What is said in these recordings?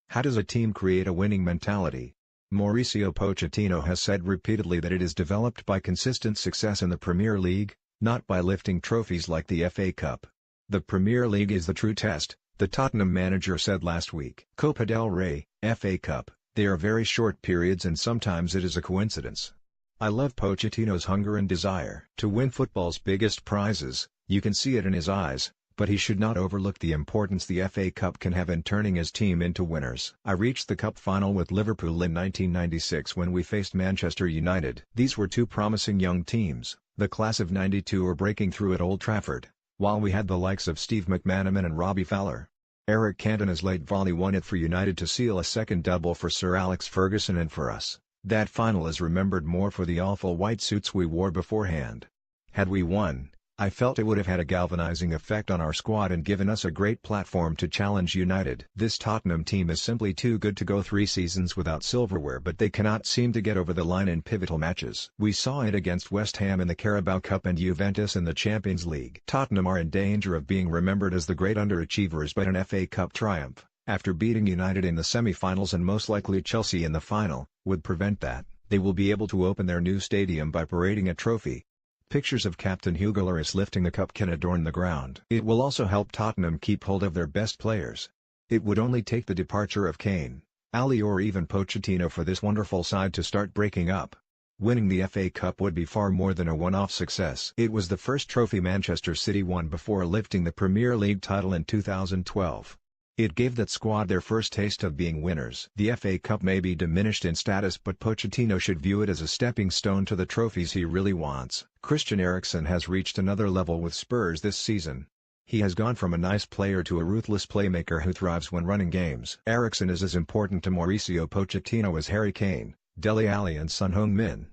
How does a team create a winning mentality? Mauricio Pochettino has said repeatedly that it is developed by consistent success in the Premier League, not by lifting trophies like the FA Cup. The Premier League is the true test, the Tottenham manager said last week. Copa del Rey, FA Cup, they are very short periods and sometimes it is a coincidence. I love Pochettino's hunger and desire to win football's biggest prizes. You can see it in his eyes, but he should not overlook the importance the FA Cup can have in turning his team into winners. I reached the cup final with Liverpool in 1996 when we faced Manchester United. These were two promising young teams, the class of '92 were breaking through at Old Trafford, while we had the likes of Steve McManaman and Robbie Fowler. Eric Cantona's late volley won it for United to seal a second double for Sir Alex Ferguson and for us. That final is remembered more for the awful white suits we wore beforehand. Had we won, I felt it would have had a galvanizing effect on our squad and given us a great platform to challenge United. This Tottenham team is simply too good to go 3 seasons without silverware, but they cannot seem to get over the line in pivotal matches. We saw it against West Ham in the Carabao Cup and Juventus in the Champions League. Tottenham are in danger of being remembered as the great underachievers, but an FA Cup triumph, after beating United in the semi-finals and most likely Chelsea in the final, would prevent that. They will be able to open their new stadium by parading a trophy. Pictures of Captain Hugo Lloris lifting the cup can adorn the ground. It will also help Tottenham keep hold of their best players. It would only take the departure of Kane, Ali or even Pochettino for this wonderful side to start breaking up. Winning the FA Cup would be far more than a one-off success. It was the first trophy Manchester City won before lifting the Premier League title in 2012. It gave that squad their first taste of being winners. The FA Cup may be diminished in status, but Pochettino should view it as a stepping stone to the trophies he really wants. Christian Eriksen has reached another level with Spurs this season. He has gone from a nice player to a ruthless playmaker who thrives when running games. Eriksen is as important to Mauricio Pochettino as Harry Kane, Dele Alli and Son Heung-min.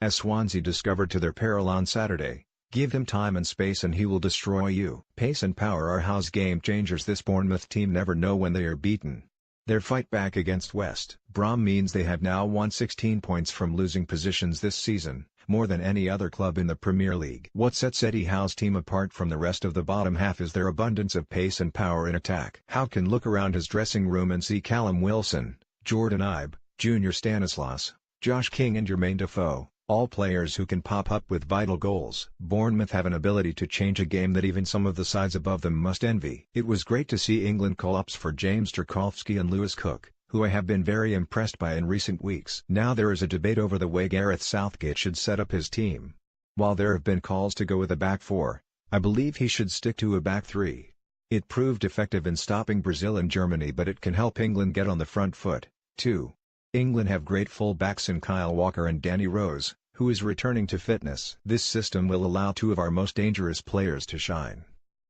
As Swansea discovered to their peril on Saturday, give him time and space and he will destroy you. Pace and power are house game changers. This Bournemouth team never know when they are beaten. Their fight back against West Brom means they have now won 16 points from losing positions this season, more than any other club in the Premier League. What sets Eddie Howe's team apart from the rest of the bottom half is their abundance of pace and power in attack. Howe can look around his dressing room and see Callum Wilson, Jordan Ibe, Junior Stanislas, Josh King and Jermaine Defoe, all players who can pop up with vital goals. Bournemouth have an ability to change a game that even some of the sides above them must envy. It was great to see England call-ups for James Tarkowski and Lewis Cook, who I have been very impressed by in recent weeks. Now there is a debate over the way Gareth Southgate should set up his team. While there have been calls to go with a back 4, I believe he should stick to a back 3. It proved effective in stopping Brazil and Germany, but it can help England get on the front foot, too. England have great full-backs in Kyle Walker and Danny Rose, who is returning to fitness. This system will allow 2 of our most dangerous players to shine.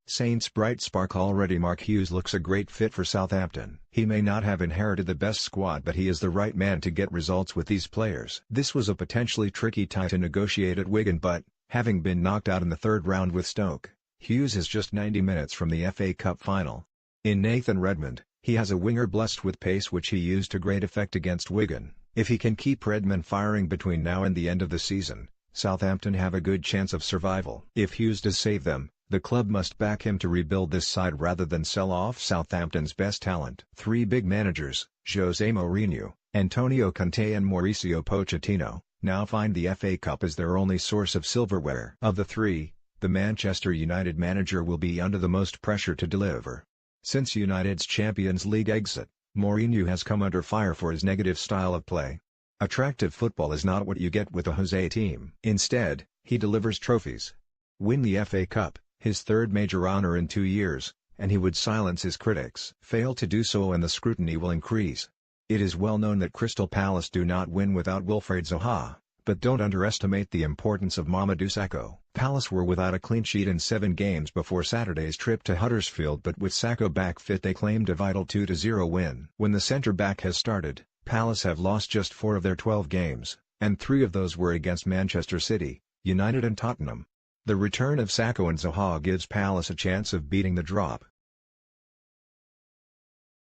Saints' bright spark already. Mark Hughes looks a great fit for Southampton. He may not have inherited the best squad, but he is the right man to get results with these players. This was a potentially tricky tie to negotiate at Wigan, but, having been knocked out in the 3rd round with Stoke, Hughes is just 90 minutes from the FA Cup final. In Nathan Redmond, he has a winger blessed with pace which he used to great effect against Wigan. If he can keep Redmond firing between now and the end of the season, Southampton have a good chance of survival. If Hughes does save them, the club must back him to rebuild this side rather than sell off Southampton's best talent. 3 big managers, Jose Mourinho, Antonio Conte and Mauricio Pochettino, now find the FA Cup as their only source of silverware. Of the 3, the Manchester United manager will be under the most pressure to deliver. Since United's Champions League exit, Mourinho has come under fire for his negative style of play. Attractive football is not what you get with a Jose team. Instead, he delivers trophies. Win the FA Cup, his 3rd major honor in 2 years, and he would silence his critics. Fail to do so and the scrutiny will increase. It is well known that Crystal Palace do not win without Wilfried Zaha, but don't underestimate the importance of Mamadou Sakho. Palace were without a clean sheet in 7 games before Saturday's trip to Huddersfield, but with Sakho back fit they claimed a vital 2-0 win. When the centre-back has started, Palace have lost just 4 of their 12 games, and 3 of those were against Manchester City, United and Tottenham. The return of Sakho and Zaha gives Palace a chance of beating the drop.